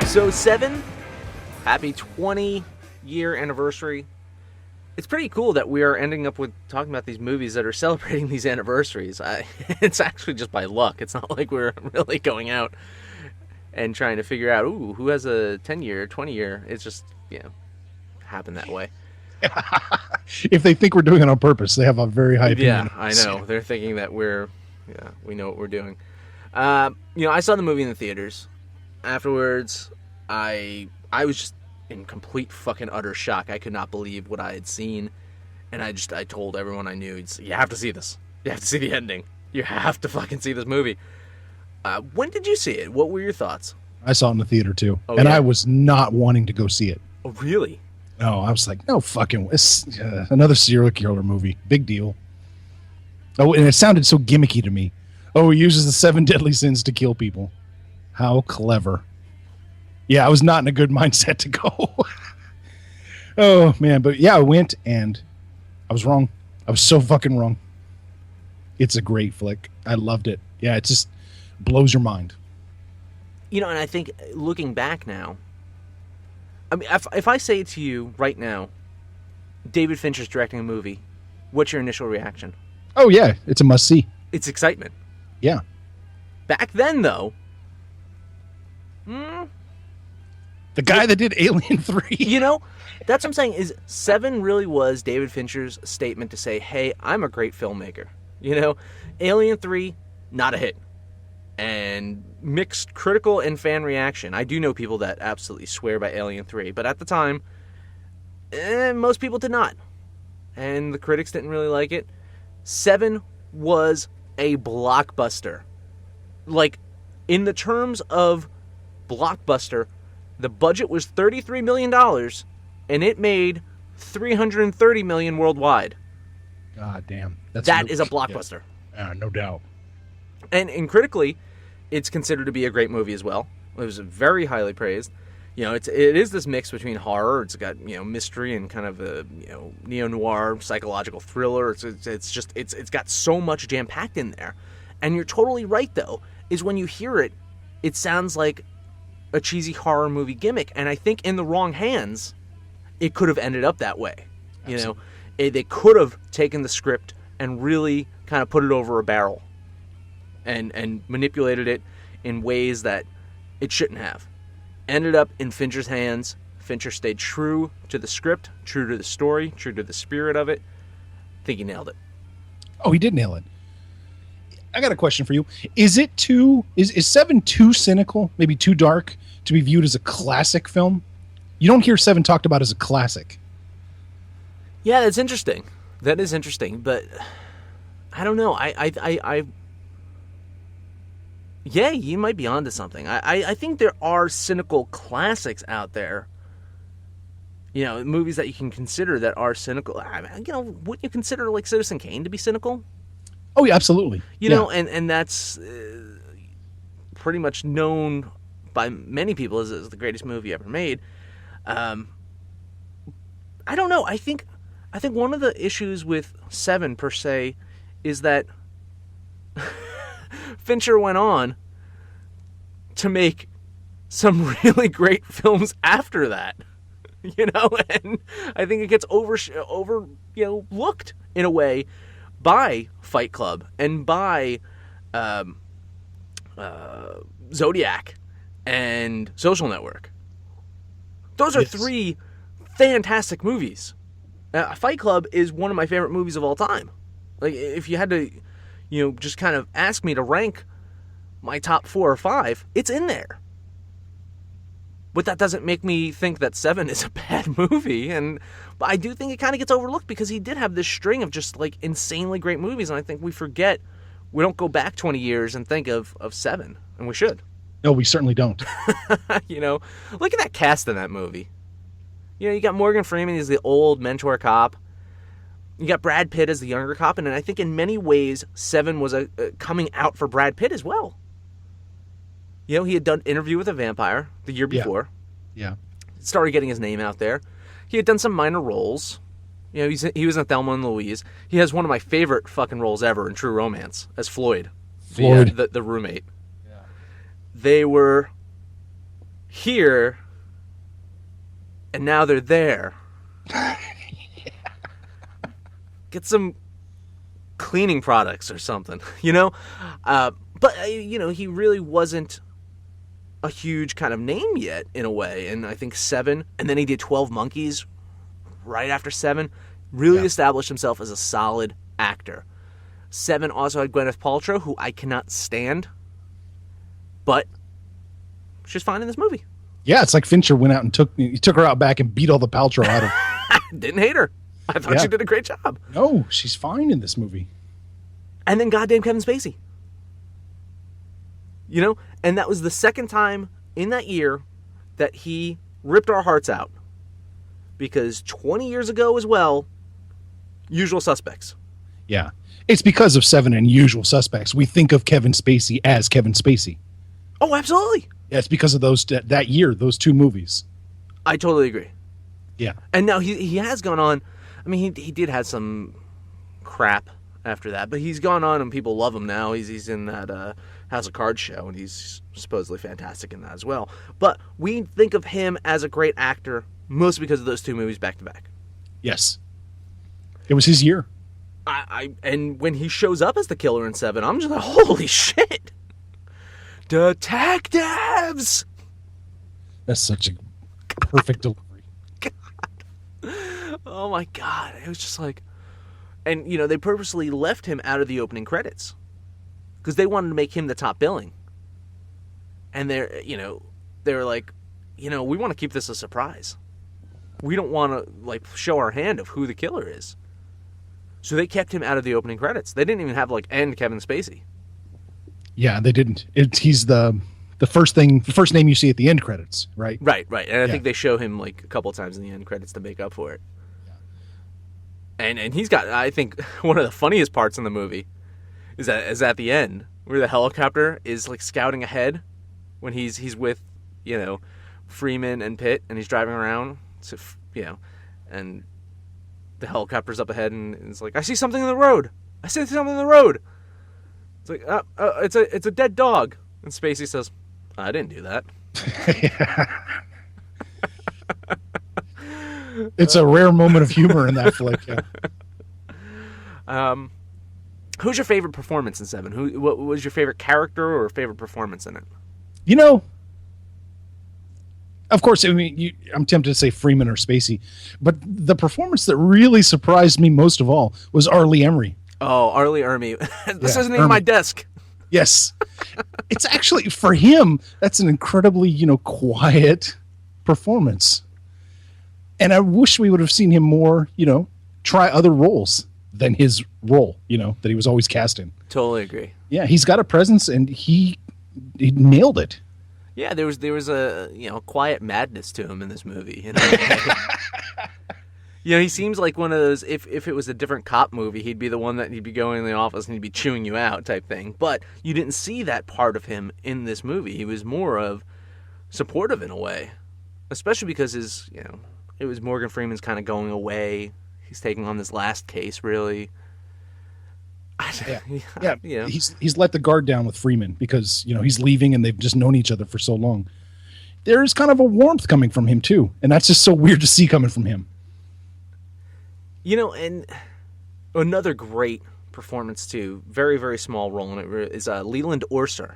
So Se7en, happy 20-year anniversary. It's pretty cool that we are ending up with talking about these movies that are celebrating these anniversaries. It's actually just by luck. It's not like we're really going out and trying to figure out, ooh, who has a 10-year, 20-year. It's just, happened that way. If they think we're doing it on purpose, they have a very high opinion. Yeah, I know. They're thinking that we know what we're doing. I saw the movie in the theaters. Afterwards, I was just in complete fucking utter shock. I could not believe what I had seen, and I told everyone I knew, you have to see this. You have to see the ending. You have to fucking see this movie. When did you see it? What were your thoughts? I saw it in the theater too, oh, and yeah? I was not wanting to go see it. Oh, really? No, I was like, no fucking, it's another serial killer movie. Big deal. Oh, and it sounded so gimmicky to me. Oh, he uses the 7 deadly sins to kill people. How clever. Yeah, I was not in a good mindset to go. Oh, man. But yeah, I went and I was wrong. I was so fucking wrong. It's a great flick. I loved it. Yeah, it just blows your mind. And I think looking back now, I mean, if I say to you right now, David Fincher's directing a movie, what's your initial reaction? Oh, yeah. It's a must-see. It's excitement. Yeah. Back then, though, the guy that did Alien 3. That's what I'm saying, is Se7en really was David Fincher's statement to say, hey, I'm a great filmmaker. Alien 3, not a hit. And mixed critical and fan reaction. I do know people that absolutely swear by Alien 3, but at the time, most people did not. And the critics didn't really like it. Se7en was a blockbuster. Like, in the terms of blockbuster, the budget was $33 million, and it made $330 million worldwide. God damn. That is a blockbuster. Yeah. No doubt. And critically, it's considered to be a great movie as well. It was very highly praised. It is this mix between horror. It's got mystery and kind of a neo-noir psychological thriller. It's got so much jam packed in there. And you're totally right, though, is when you hear it, it sounds like a cheesy horror movie gimmick. And I think in the wrong hands, it could have ended up that way. Absolutely. They could have taken the script and really kind of put it over a barrel and manipulated it in ways that it shouldn't have. Ended up in Fincher's hands. Fincher stayed true to the script, true to the story, true to the spirit of it. I think he nailed it. Oh, he did nail it. I got a question for you. Is Se7en too cynical, maybe too dark, to be viewed as a classic film? You don't hear Se7en talked about as a classic. Yeah, that's interesting. That is interesting, but I don't know. Yeah, you might be onto something. I think there are cynical classics out there. Movies that you can consider that are cynical. Wouldn't you consider like Citizen Kane to be cynical? Oh, yeah, absolutely. And that's pretty much known by many people as the greatest movie ever made. I don't know. I think one of the issues with Se7en per se is that Fincher went on to make some really great films after that, and I think it gets looked in a way by Fight Club and by Zodiac and Social Network. Those are three fantastic movies. Fight Club is one of my favorite movies of all time. Like, if you had to, just kind of ask me to rank my top 4 or 5, it's in there. But that doesn't make me think that Se7en is a bad movie. But I do think it kind of gets overlooked because he did have this string of just like insanely great movies. And I think we don't go back 20 years and think of Se7en. And we should. No, we certainly don't. Look at that cast in that movie. You got Morgan Freeman as the old mentor cop. You got Brad Pitt as the younger cop. And I think in many ways, Se7en was a coming out for Brad Pitt as well. You know, he had done Interview with a Vampire the year before. Yeah. Started getting his name out there. He had done some minor roles. You know, he was in Thelma and Louise. He has one of my favorite fucking roles ever in True Romance as Floyd. The roommate. Yeah. They were here, and now they're there. Get some cleaning products or something, you know? But, you know, he really wasn't a huge kind of name yet, in a way. And I think Se7en, and then he did 12 Monkeys right after Se7en, really established himself as a solid actor. Se7en also had Gwyneth Paltrow, who I cannot stand, but she's fine in this movie. Yeah, it's like Fincher went out and took her out back and beat all the Paltrow out of. Didn't hate her. I thought she did a great job. No, she's fine in this movie. And then goddamn Kevin Spacey. You know? And that was the second time in that year that he ripped our hearts out. Because 20 years ago as well, Usual Suspects. Yeah. It's because of Se7en and Usual Suspects. We think of Kevin Spacey as Kevin Spacey. Oh, absolutely. Yeah, it's because of that year, those two movies. I totally agree. Yeah. And now he has gone on. I mean, he did have some crap after that, but he's gone on and people love him now. He's in that House of Cards show, and he's supposedly fantastic in that as well. But we think of him as a great actor mostly because of those two movies back to back. Yes. It was his year. And when he shows up as the killer in Se7en, I'm just like, holy shit! Detectives! That's such a perfect delivery. God. Oh my God. It was just like... And, you know, they purposely left him out of the opening credits. Because they wanted to make him the top billing. And they were like, you know, we want to keep this a surprise. We don't want to, like, show our hand of who the killer is. So they kept him out of the opening credits. They didn't even have, like, end Kevin Spacey. Yeah, they didn't. He's the first name you see at the end credits, right? Right. And I think they show him, like, a couple of times in the end credits to make up for it. Yeah. And he's got, I think, one of the funniest parts in the movie is at the end, where the helicopter is, like, scouting ahead when he's with, you know, Freeman and Pitt, and he's driving around, so, you know, and the helicopter's up ahead, and it's like, I see something in the road. It's like, it's a dead dog. And Spacey says, I didn't do that. It's a rare moment of humor in that flick. Yeah. Who's your favorite performance in Se7en? What was your favorite character or favorite performance in it? You know, of course, I mean, I'm tempted to say Freeman or Spacey, but the performance that really surprised me most of all was Arlie Emery. Oh, Arlie Emery. This isn't even my desk. Yes. It's actually, for him, that's an incredibly, you know, quiet performance. And I wish we would have seen him more, you know, try other roles than his role, you know, that he was always cast in. Totally agree. Yeah, he's got a presence, and he nailed it. Yeah, there was a, you know, quiet madness to him in this movie. You know, you know, he seems like one of those. If it was a different cop movie, he'd be the one that he'd be going in the office and he'd be chewing you out type thing. But you didn't see that part of him in this movie. He was more of supportive in a way, especially because it was Morgan Freeman's kind of going away. He's taking on this last case, really. Yeah. You know. He's let the guard down with Freeman because, you know, he's leaving and they've just known each other for so long. There's kind of a warmth coming from him too, and that's just so weird to see coming from him. You know, and another great performance too, very, very small role in it, is Leland Orser.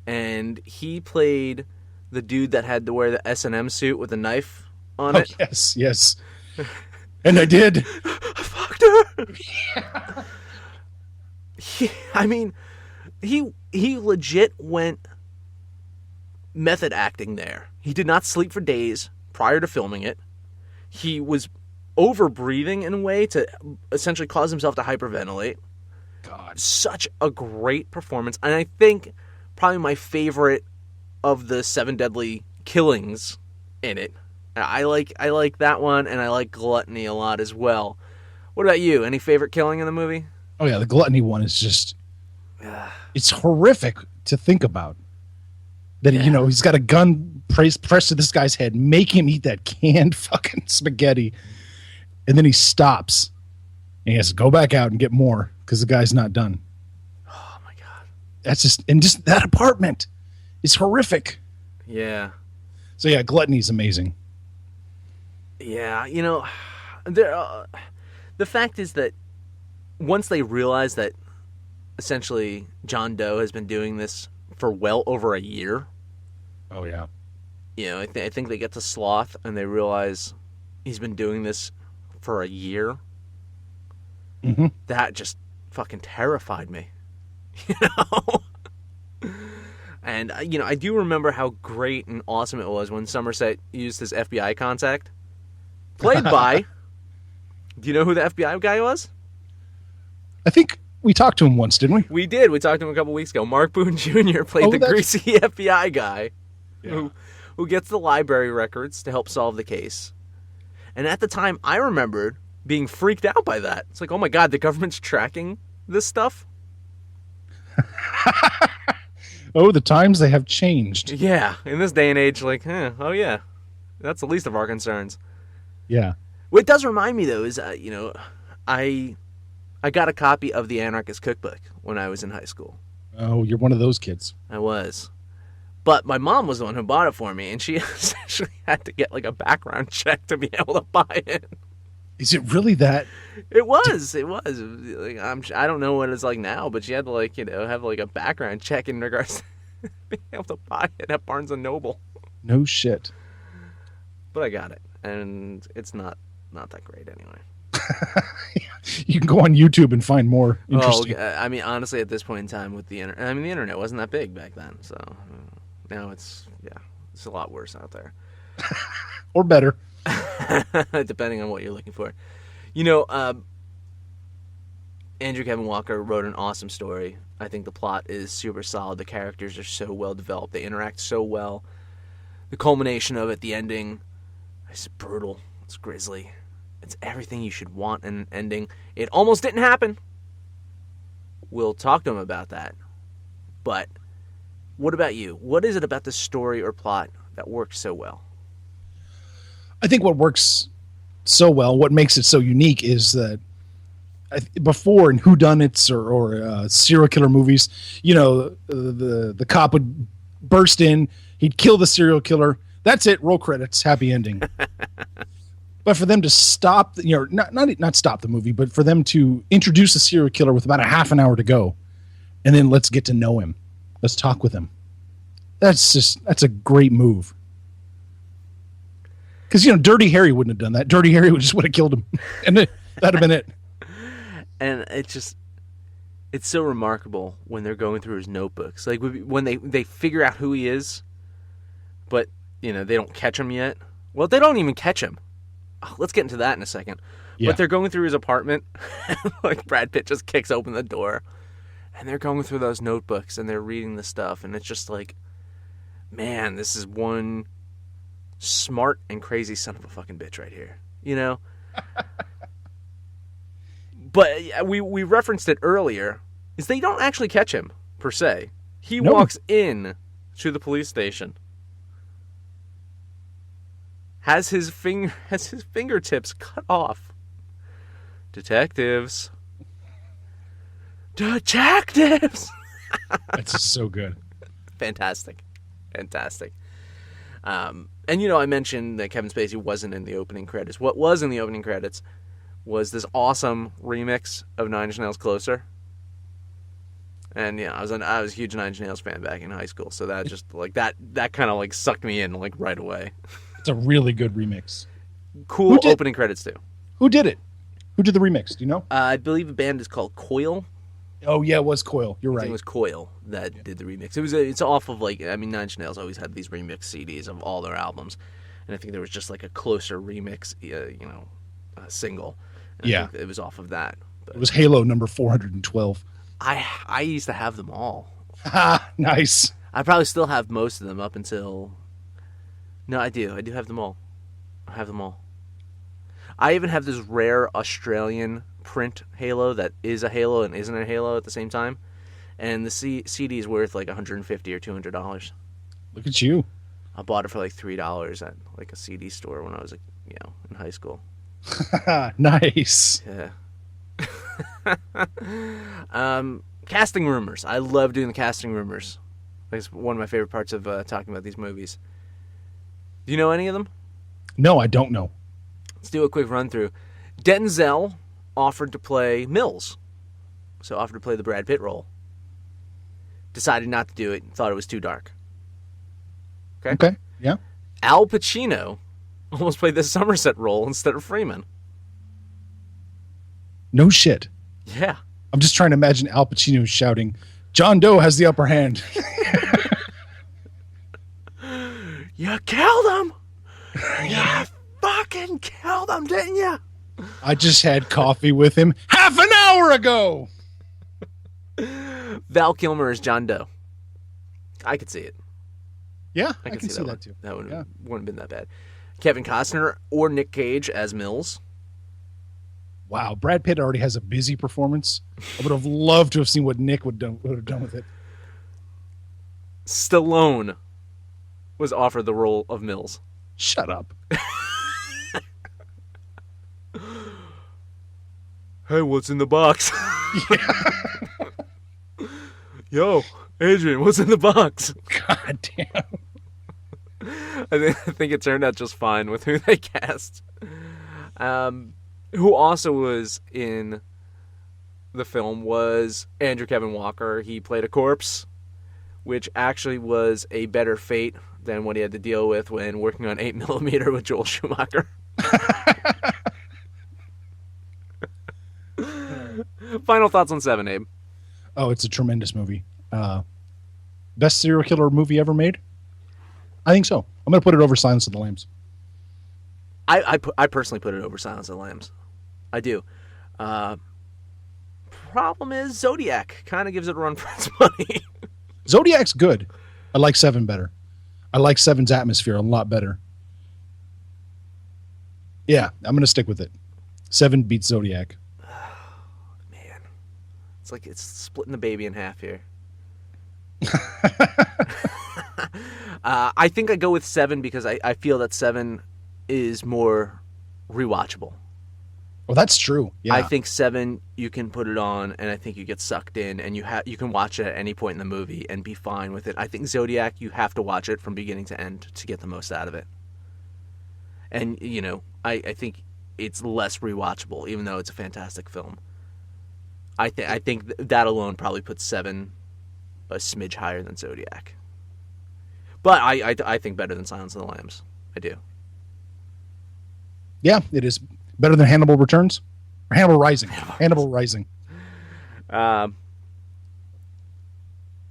And he played the dude that had to wear the S&M suit with a knife on it. Yes. And I did. I fucked her. Yeah. I mean, he legit went method acting there. He did not sleep for days prior to filming it. He was over breathing in a way to essentially cause himself to hyperventilate. God, such a great performance, and I think probably my favorite of the 7 deadly killings in it. I like that one, and I like Gluttony a lot as well. What about you? Any favorite killing in the movie? Oh yeah, the Gluttony one is just it's horrific to think about. that, Yeah. he's got a gun pressed to this guy's head, make him eat that canned fucking spaghetti. And then he stops and he has to go back out and get more because the guy's not done. Oh my God. That's just that apartment is horrific. Yeah. So yeah, Gluttony is amazing. Yeah. The fact is that once they realize that essentially John Doe has been doing this for well over a year, Oh yeah. I think they get to Sloth and they realize he's been doing this for a year. Mm-hmm. That just fucking terrified me. You know? And, I do remember how great and awesome it was when Somerset used his FBI contact. Played by... Do you know who the FBI guy was? I think we talked to him once, didn't we? We did. We talked to him a couple weeks ago. Mark Boone Jr. played the greasy FBI guy who gets the library records to help solve the case. And at the time, I remembered being freaked out by that. It's like, oh my God, the government's tracking this stuff? Oh, the times they have changed. Yeah. In this day and age, like, oh yeah. That's the least of our concerns. Yeah. What it does remind me, though, is, I got a copy of the Anarchist Cookbook when I was in high school. Oh, you're one of those kids. I was. But my mom was the one who bought it for me, and she essentially had to get, like, a background check to be able to buy it. Is it really that? It was. Like, I don't know what it's like now, but she had to, like, have, like, a background check in regards to being able to buy it at Barnes & Noble. No shit. But I got it, and it's not that great anyway. You can go on YouTube and find more interesting. Oh, I mean, honestly, at this point in time with the internet, the internet wasn't that big back then, so now it's a lot worse out there. Or better. Depending on what you're looking for. Andrew Kevin Walker wrote an awesome story. I think the plot is super solid. The characters are so well developed. They interact so well. The culmination of it, the ending, it's brutal. It's grisly. It's everything you should want in an ending. It almost didn't happen. We'll talk to him about that. But what about you? What is it about the story or plot that works so well? I think what works so well, what makes it so unique, is that before in whodunits or serial killer movies, the cop would burst in, he'd kill the serial killer. That's it. Roll credits. Happy ending. But for them to stop, not stop the movie, but for them to introduce a serial killer with about a half an hour to go, and then let's get to know him, let's talk with him. That's a great move. Because Dirty Harry wouldn't have done that. Dirty Harry would have killed him, and that'd have been it. And it's so remarkable when they're going through his notebooks, like when they figure out who he is, but they don't catch him yet. Well, they don't even catch him. Let's get into that in a second. Yeah. But they're going through his apartment, like Brad Pitt just kicks open the door, and they're going through those notebooks and they're reading the stuff, and it's just like, man, this is one smart and crazy son of a fucking bitch right here, But we referenced it earlier, is they don't actually catch him per se. He walks in to the police station, has his fingertips cut off. Detectives. That's just so good. Fantastic. And I mentioned that Kevin Spacey wasn't in the opening credits. What was in the opening credits was this awesome remix of Nine Inch Nails' Closer. And I was a huge Nine Inch Nails fan back in high school, so that just like that kind of like sucked me in like right away. It's a really good remix. Cool opening credits too. Who did it? Who did the remix? Do you know? I believe the band is called Coil. Oh yeah, it was Coil. You're right. It was Coil that did the remix. It's off of Nine Inch Nails always had these remix CDs of all their albums, and I think there was just like a Closer remix, single. And I think it was off of that. But it was Halo number 412. I used to have them all. Nice. I probably still have most of them up until. No, I do. I do have them all. I have them all. I even have this rare Australian print Halo that is a Halo and isn't a Halo at the same time, and the CD is worth like $150 or $200. Look at you. I bought it for like $3 at like a CD store when I was, in high school. Nice. Yeah. Casting rumors. I love doing the casting rumors. It's one of my favorite parts of talking about these movies. Do you know any of them? No, I don't know. Let's do a quick run through. Denzel offered to play Mills. So offered to play the Brad Pitt role. Decided not to do it. Thought it was too dark. Okay. Yeah. Al Pacino almost played the Somerset role instead of Freeman. No shit. Yeah. I'm just trying to imagine Al Pacino shouting, "John Doe has the upper hand." You killed him! You fucking killed him, didn't you? I just had coffee with him half an hour ago. Val Kilmer is John Doe. I could see it. Yeah, I can see that too. That wouldn't have been that bad. Kevin Costner or Nick Cage as Mills. Wow, Brad Pitt already has a busy performance. I would have loved to have seen what Nick would have done with it. Stallone was offered the role of Mills. Shut up. Hey, what's in the box? Yo, Adrian, what's in the box? God damn. I think it turned out just fine with who they cast. Who also was in the film was Andrew Kevin Walker. He played a corpse, which actually was a better fate than what he had to deal with when working on 8mm with Joel Schumacher. Final thoughts on Seven, Abe? Oh, it's a tremendous movie. Best serial killer movie ever made? I think so. I'm going to put it over Silence of the Lambs. I personally put it over Silence of the Lambs. I do. Problem is Zodiac kind of gives it a run for its money. Zodiac's good. I like Seven better. I like Seven's atmosphere a lot better. Yeah, I'm going to stick with it. Seven beats Zodiac. Man. It's like it's splitting the baby in half here. I think I go with Seven because I feel that Seven is more rewatchable. Well, that's true. Yeah. I think Seven, you can put it on, and I think you get sucked in, and you can watch it at any point in the movie and be fine with it. I think Zodiac, you have to watch it from beginning to end to get the most out of it. And, I think it's less rewatchable, even though it's a fantastic film. I think that alone probably puts Seven a smidge higher than Zodiac. But I think better than Silence of the Lambs. I do. Yeah, it is. Better than Hannibal Returns? Or Hannibal Rising? Hannibal Rising. A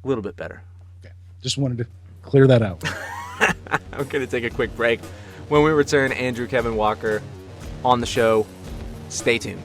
little bit better. Okay. Just wanted to clear that out. I'm going to take a quick break. When we return, Andrew Kevin Walker on the show. Stay tuned.